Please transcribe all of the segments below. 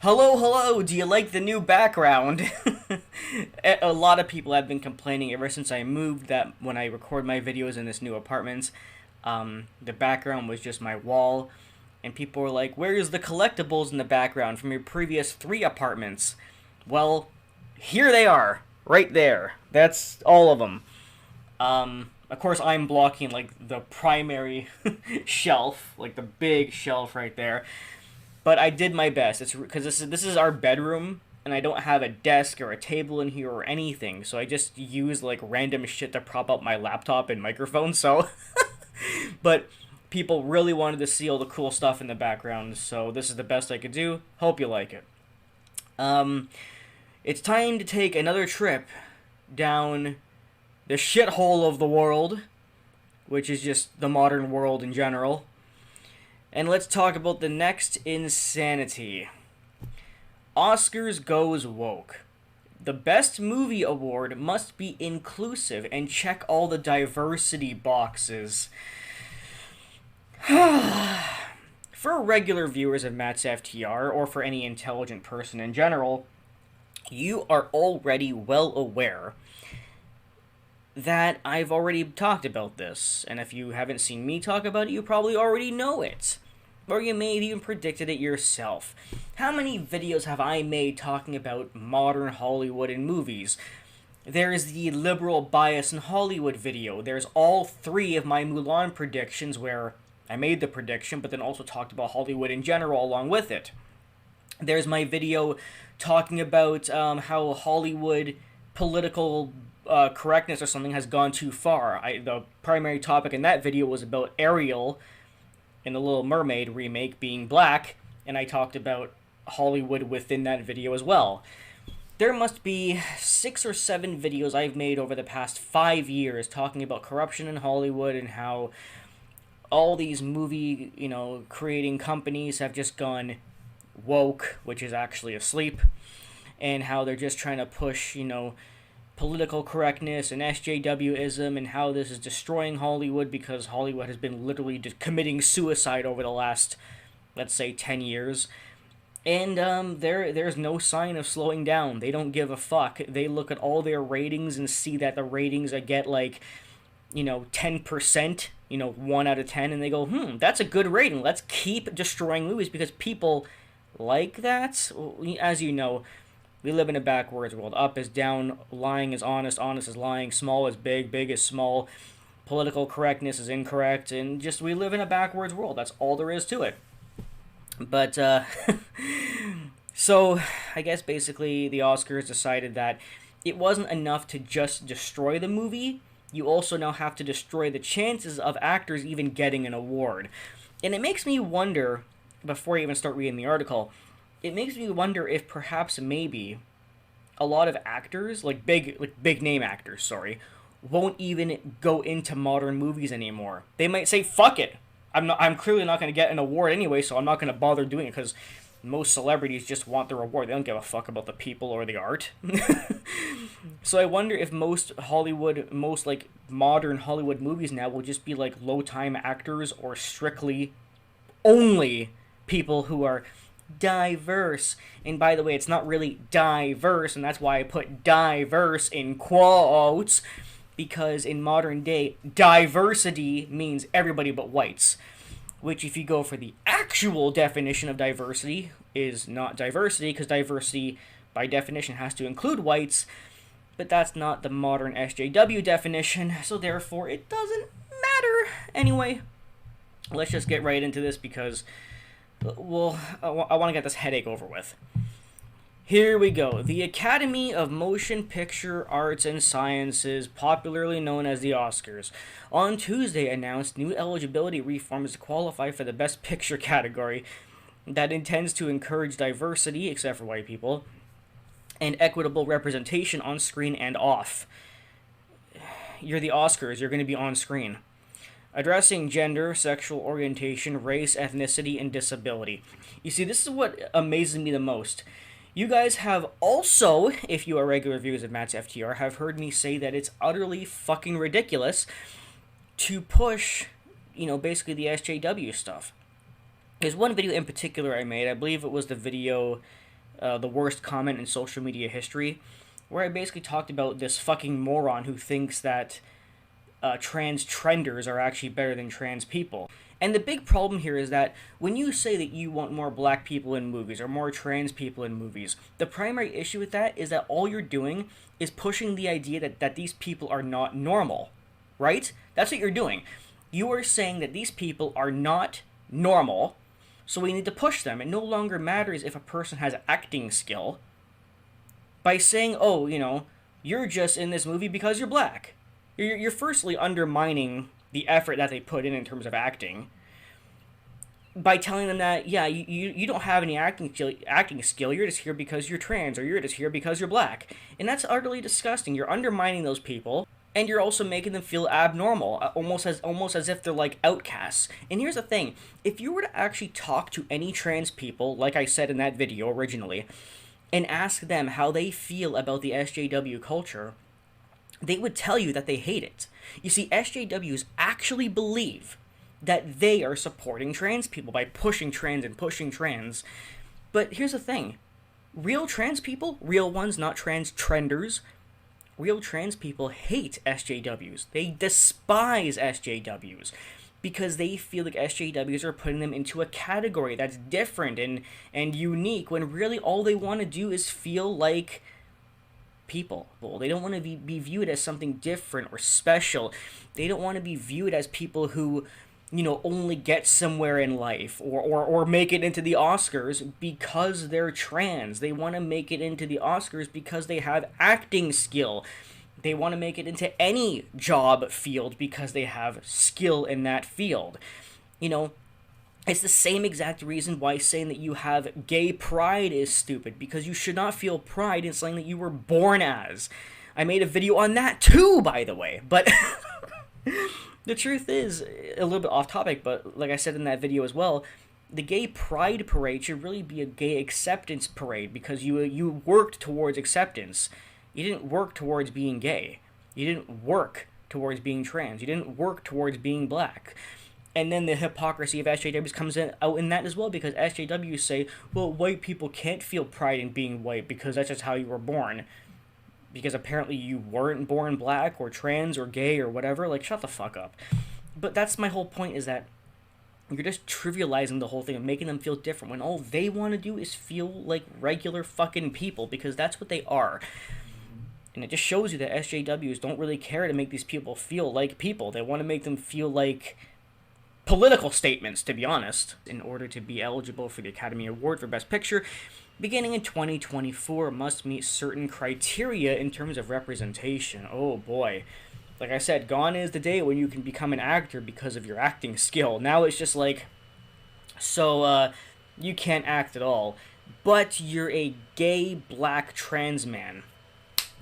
Hello, hello, do you like the new background? A lot of people have been complaining ever since I moved that when I record my videos in this new apartment, the background was just my wall. And people were like, where's the collectibles in the background from your previous 3 apartments? Well, here they are, right there. That's all of them. Of course, I'm blocking, like, the primary shelf, like the big shelf right there. But I did my best. It's because this is our bedroom, and I don't have a desk or a table in here or anything. So I just use like random shit to prop up my laptop and microphone. So, but people really wanted to see all the cool stuff in the background. So this is the best I could do. Hope you like it. It's time to take another trip down the shithole of the world, which is just the modern world in general. And let's talk about the next insanity. Oscars goes woke. The Best Movie Award must be inclusive and check all the diversity boxes. For regular viewers of Matt's FTR, or for any intelligent person in general, you are already well aware that I've already talked about this, and if you haven't seen me talk about it, you probably already know it. Or you may have even predicted it yourself. How many videos have I made talking about modern Hollywood and movies? There's the liberal bias in Hollywood video. There's all 3 of my Mulan predictions where I made the prediction, but then also talked about Hollywood in general along with it. There's my video talking about how Hollywood political correctness or something has gone too far. The primary topic in that video was about Ariel in the Little Mermaid remake being black, and I talked about Hollywood within that video as well. There must be 6 or 7 videos I've made over the past 5 years talking about corruption in Hollywood and how all these movie, creating companies have just gone woke, which is actually asleep, and how they're just trying to push, political correctness and SJWism, and how this is destroying Hollywood because Hollywood has been literally committing suicide over the last, let's say, 10 years. And there's no sign of slowing down. They don't give a fuck. They look at all their ratings and see that the ratings get like, 10%, 1 out of 10, and they go, that's a good rating. Let's keep destroying movies because people like that. As you know, we live in a backwards world. Up is down, lying is honest, honest is lying, small is big, big is small, political correctness is incorrect, and just we live in a backwards world. That's all there is to it. But, so, I guess basically the Oscars decided that it wasn't enough to just destroy the movie. You also now have to destroy the chances of actors even getting an award. And it makes me wonder, before I even start reading the article, it makes me wonder if perhaps maybe a lot of actors, like big name actors, won't even go into modern movies anymore. They might say, "Fuck it, I'm clearly not going to get an award anyway, so I'm not going to bother doing it," because most celebrities just want the reward. They don't give a fuck about the people or the art. So I wonder if most modern Hollywood movies now will just be like low-time actors or strictly only people who are diverse. And by the way, it's not really diverse, and that's why I put diverse in quotes, because in modern day, diversity means everybody but whites, which if you go for the actual definition of diversity is not diversity, because diversity by definition has to include whites, but that's not the modern SJW definition, so therefore it doesn't matter. Anyway, let's just get right into this because I want to get this headache over with. Here we go. The Academy of Motion Picture Arts and Sciences, popularly known as the Oscars, on Tuesday announced new eligibility reforms to qualify for the Best Picture category that intends to encourage diversity, except for white people, and equitable representation on screen and off. You're the Oscars, you're going to be on screen. Addressing gender, sexual orientation, race, ethnicity, and disability. You see, this is what amazes me the most. You guys have also, if you are regular viewers of Matt's FTR, have heard me say that it's utterly fucking ridiculous to push, basically the SJW stuff. There's one video in particular I made. I believe it was the video the worst comment in social media history, where I basically talked about this fucking moron who thinks that trans trenders are actually better than trans people. And the big problem here is that when you say that you want more black people in movies or more trans people in movies, the primary issue with that is that all you're doing is pushing the idea that these people are not normal, right? That's what you're doing. You are saying that these people are not normal, so we need to push them. It no longer matters if a person has acting skill by saying, oh, you're just in this movie because you're black. You're firstly undermining the effort that they put in terms of acting by telling them that, yeah, you don't have any acting skill, you're just here because you're trans, or you're just here because you're black. And that's utterly disgusting. You're undermining those people, and you're also making them feel abnormal, almost as if they're like outcasts. And here's the thing, if you were to actually talk to any trans people, like I said in that video originally, and ask them how they feel about the SJW culture, they would tell you that they hate it. You see, SJWs actually believe that they are supporting trans people by pushing trans and pushing trans. But here's the thing. Real trans people, real ones, not trans trenders, real trans people hate SJWs. They despise SJWs because they feel like SJWs are putting them into a category that's different and unique, when really all they want to do is feel like people. They don't want to be viewed as something different or special. They don't want to be viewed as people who, only get somewhere in life or make it into the Oscars because they're trans. They want to make it into the Oscars because they have acting skill. They want to make it into any job field because they have skill in that field. It's the same exact reason why saying that you have gay pride is stupid, because you should not feel pride in something that you were born as. I made a video on that too, by the way, but the truth is, a little bit off topic, but like I said in that video as well, the gay pride parade should really be a gay acceptance parade, because you worked towards acceptance. You didn't work towards being gay. You didn't work towards being trans. You didn't work towards being black. And then the hypocrisy of SJWs comes out in that as well, because SJWs say, well, white people can't feel pride in being white because that's just how you were born. Because apparently you weren't born black or trans or gay or whatever. Like, shut the fuck up. But that's my whole point, is that you're just trivializing the whole thing and making them feel different when all they want to do is feel like regular fucking people, because that's what they are. And it just shows you that SJWs don't really care to make these people feel like people. They want to make them feel like political statements, to be honest. In order to be eligible for the Academy Award for Best Picture, beginning in 2024, must meet certain criteria in terms of representation. Oh boy. Like I said, gone is the day when you can become an actor because of your acting skill. Now it's just like, so, you can't act at all, but you're a gay black trans man.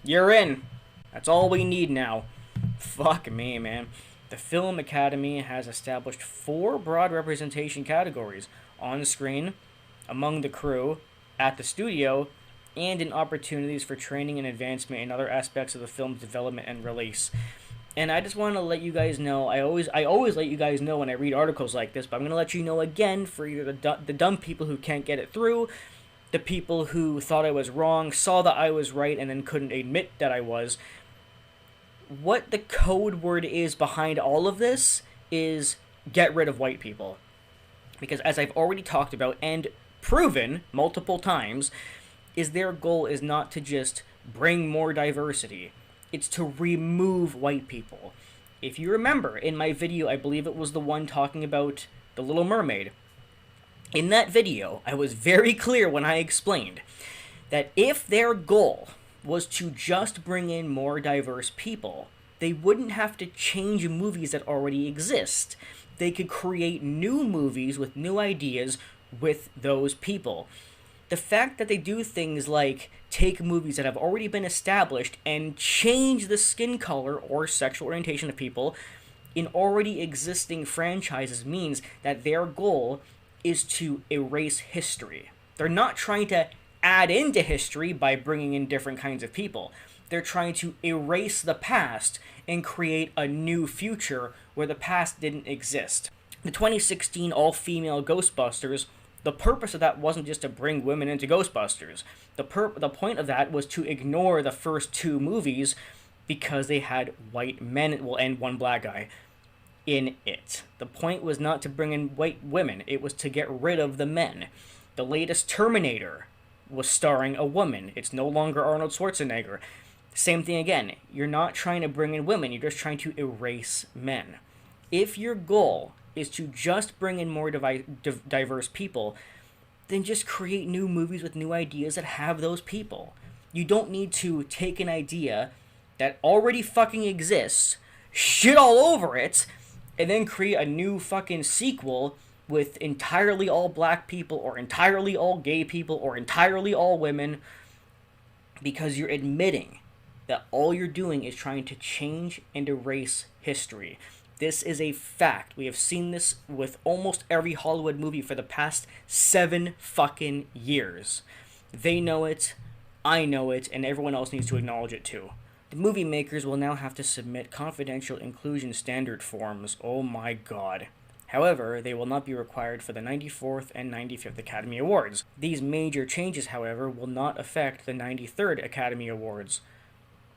You're in. That's all we need now. Fuck me, man. The Film Academy has established 4 broad representation categories: on screen, among the crew, at the studio, and in opportunities for training and advancement in other aspects of the film's development and release. And I just want to let you guys know, I always let you guys know when I read articles like this, but I'm going to let you know again for either the dumb people who can't get it through, the people who thought I was wrong, saw that I was right, and then couldn't admit that I was. What the code word is behind all of this is get rid of white people. Because as I've already talked about and proven multiple times, is their goal is not to just bring more diversity. It's to remove white people. If you remember, in my video, I believe it was the one talking about The Little Mermaid, in that video, I was very clear when I explained that if their goal was to just bring in more diverse people, they wouldn't have to change movies that already exist. They could create new movies with new ideas with those people. The fact that they do things like take movies that have already been established and change the skin color or sexual orientation of people in already existing franchises means that their goal is to erase history. They're not trying to add into history by bringing in different kinds of people. They're trying to erase the past and create a new future where the past didn't exist. The 2016 all-female Ghostbusters, The purpose of that wasn't just to bring women into Ghostbusters. The point of that was to ignore the first two movies because they had white men, well, and one black guy in it. The point was not to bring in white women, it was to get rid of the men. The latest Terminator was starring a woman. It's no longer Arnold Schwarzenegger. Same thing again. You're not trying to bring in women, you're just trying to erase men. If your goal is to just bring in more diverse people, then just create new movies with new ideas that have those people. You don't need to take an idea that already fucking exists, shit all over it, and then create a new fucking sequel with entirely all black people, or entirely all gay people, or entirely all women, because you're admitting that all you're doing is trying to change and erase history. This is a fact. We have seen this with almost every Hollywood movie for the past 7 fucking years. They know it, I know it, and everyone else needs to acknowledge it too. The movie makers will now have to submit confidential inclusion standard forms. Oh my god. However, they will not be required for the 94th and 95th Academy Awards. These major changes, however, will not affect the 93rd Academy Awards.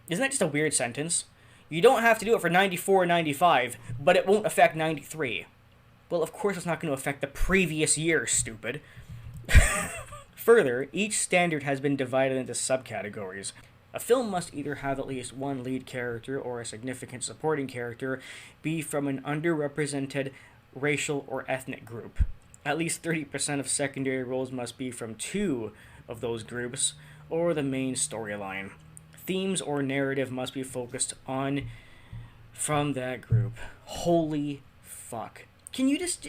Isn't that just a weird sentence? You don't have to do it for 94 and 95, but it won't affect 93. Well, of course it's not going to affect the previous year, stupid. Further, each standard has been divided into subcategories. A film must either have at least one lead character or a significant supporting character be from an underrepresented racial or ethnic group. At least 30% of secondary roles must be from 2 of those groups, or the main storyline. Themes or narrative must be focused on from that group. Holy fuck. Can you just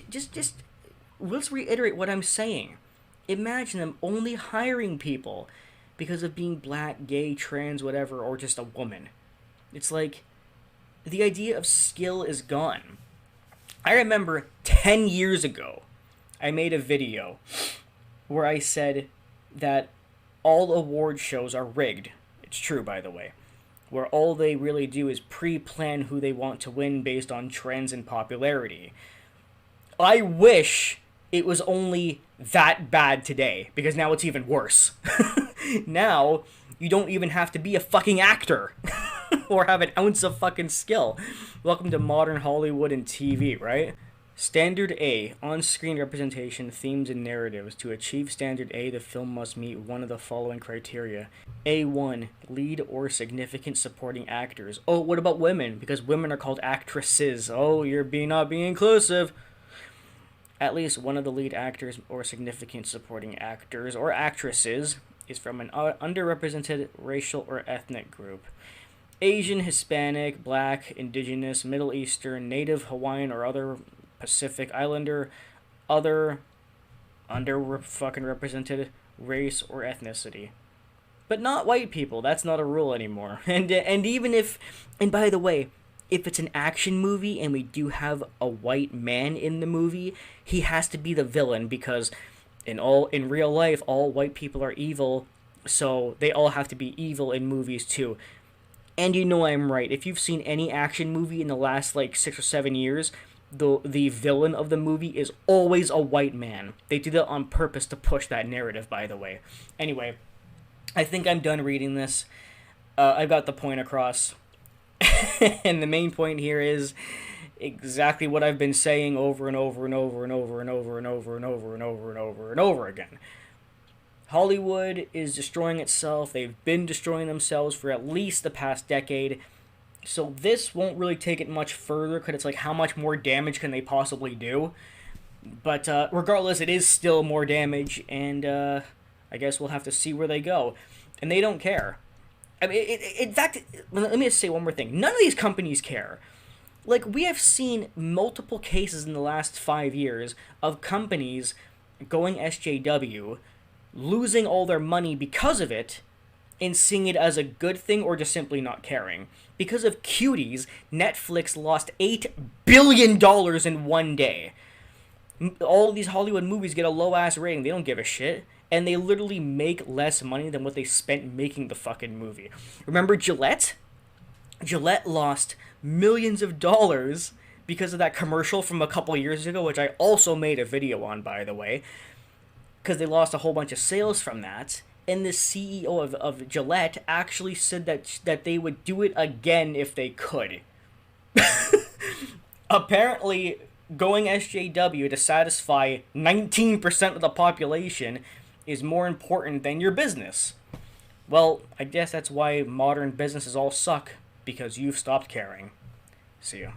let's reiterate what I'm saying. Imagine them only hiring people because of being black, gay, trans, whatever, or just a woman. It's like, the idea of skill is gone. I remember 10 years ago, I made a video where I said that all award shows are rigged. It's true, by the way. Where all they really do is pre-plan who they want to win based on trends and popularity. I wish it was only that bad today, because now it's even worse. Now, you don't even have to be a fucking actor or have an ounce of fucking skill. Welcome to modern Hollywood and TV, right? Standard A, on-screen representation, themes, and narratives. To achieve Standard A, the film must meet one of the following criteria. A1, lead or significant supporting actors. Oh, what about women? Because women are called actresses. Oh, you're not being inclusive. At least one of the lead actors or significant supporting actors or actresses is from an underrepresented racial or ethnic group. Asian, Hispanic, Black, Indigenous, Middle Eastern, Native, Hawaiian, or other Pacific Islander, other fucking represented race or ethnicity. But not white people. That's not a rule anymore. And even if, and by the way, if it's an action movie and we do have a white man in the movie, he has to be the villain, because in real life all white people are evil, so they all have to be evil in movies too. And you know I'm right. If you've seen any action movie in the last 6 or 7 years, the villain of the movie is always a white man. They do that on purpose to push that narrative, by the way. Anyway, I think I'm done reading this. I got the point across. And the main point here is exactly what I've been saying over and over and over and over and over and over and over and over and over and over again. Hollywood is destroying itself. They've been destroying themselves for at least the past decade. So this won't really take it much further, because it's like, how much more damage can they possibly do? But regardless, it is still more damage, and I guess we'll have to see where they go. And they don't care. I mean, in fact, let me just say one more thing. None of these companies care. Like, we have seen multiple cases in the last 5 years of companies going SJW, losing all their money because of it, and seeing it as a good thing or just simply not caring. Because of Cuties, Netflix lost $8 billion in one day. All these Hollywood movies get a low-ass rating. They don't give a shit. And they literally make less money than what they spent making the fucking movie. Remember Gillette? Gillette lost millions of dollars because of that commercial from a couple years ago, which I also made a video on, by the way. because they lost a whole bunch of sales from that. And the CEO of Gillette actually said that they would do it again if they could. Apparently, going SJW to satisfy 19% of the population is more important than your business. Well, I guess that's why modern businesses all suck, because you've stopped caring. See ya.